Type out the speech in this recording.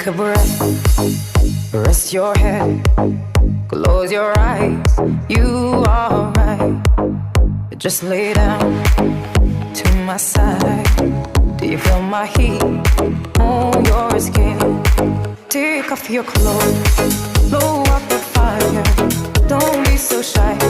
Take a breath, rest your head, close your eyes. You are right. Just lay down to my side. Do you feel my heat on your skin? Take off your clothes, blow up the fire. Don't be so shy.